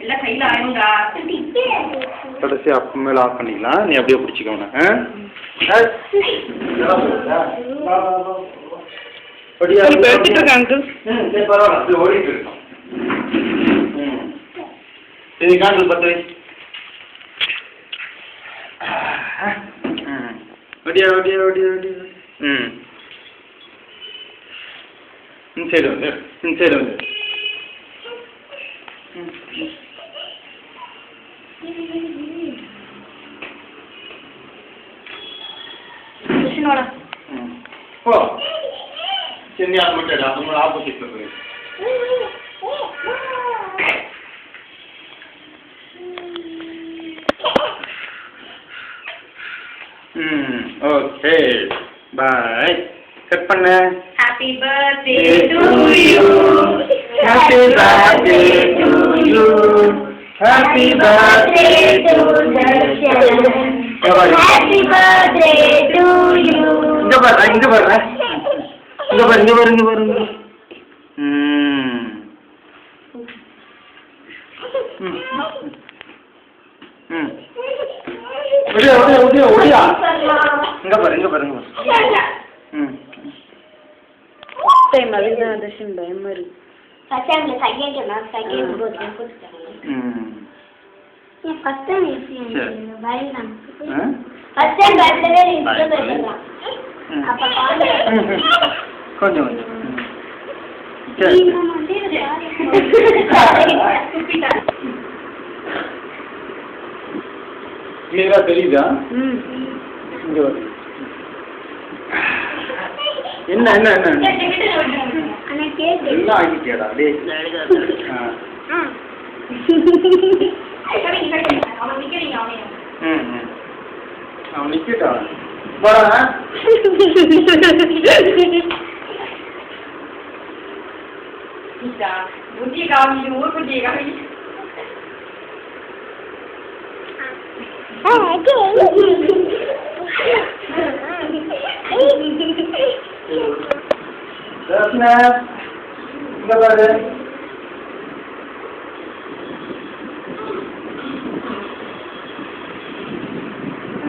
எல்லாம் கையில் ஆயுங்கா. கடைசி அப்போ மேலே ஆஃப் பண்ணிக்கலாம். நீ அப்படியே பிடிச்சிக்கோண்ணா. எடுத்துட்டு இருக்காங்க. சரி பரவாயில்ல, அப்படி ஓடிட்டு இருக்கோம். இது காண்டில் பத்து வை. ஒடியா ஒடியா ஒடியா ஒடியா. சரி வந்து சரி வந்து. ஓ சரி, அது மட்டும் அது ஆப்போசிட்ல போய். Okay bye. கட் பண்ண. Happy birthday to you. Happy birthday to you. Happy birthday to Darshan. Happy birthday to you. இங்க பாரு இங்க பாரு இங்க பாரு இங்க பாரு இங்க பாரு. ஒடியா ஒடியா ஒடியா ஒடியா. இங்க பாரு இங்க பாரு இங்க பாரு. டைம் அதுதான் தர்ஷன் பயம் மாதிரி. ஃபர்ஸ்ட் டைம்ல செகண்ட் நான் செகண்ட் போட்டு கொடுத்தேன். ஃபர்ஸ்ட் டைம் ஈஸியா பயம் தான். ஃபர்ஸ்ட் டைம் பர்த்டே இன்ஸ்டா பண்ணலாம். அப்ப கொஞ்சம் கொஞ்சம். கிளியரா தெரியுதா? இங்க வர. என்ன என்ன என்ன எல்லாம் ஆகிட்டியாடா டேய். அவன் நிக்கட்டா போடா. புத்திய காமி ஊர் புத்திய காமி. தர்ஷனா இங்க பாரு.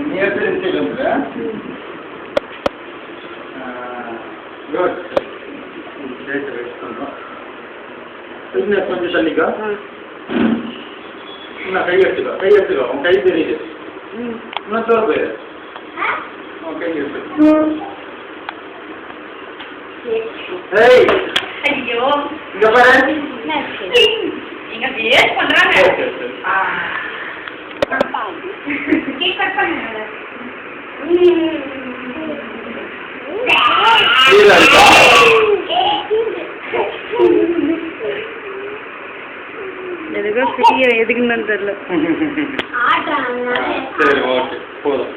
நீ எடுத்து வந்துடுற. குட். கொஞ்சம் தள்ளிக்கோ. இன்னும் கை எடுத்துக்கோ கை எடுத்துக்கோ. உன் கை தெரியுது. இன்னும் தோற போயிரு. உன் கை எடுத்துக்கோ. ஏய் ஐயோ இங்க பாரு. எங்க பேஸ் பண்றாங்க. கேக் கட் பண்ணுங்க. எதுக்கு ஃப்ரீயா எதுக்குன்னு தெரியல. ஆட்டம். சரி ஓகே போதும்.